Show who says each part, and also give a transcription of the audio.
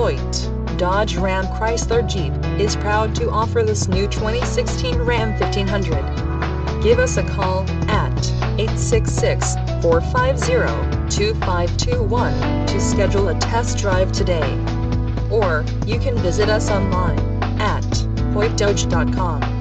Speaker 1: Hoyte, Dodge Ram Chrysler Jeep, is proud to offer this new 2016 Ram 1500. Give us a call at 866-450-2521 to schedule a test drive today. Or, you can visit us online at hoytedodge.com.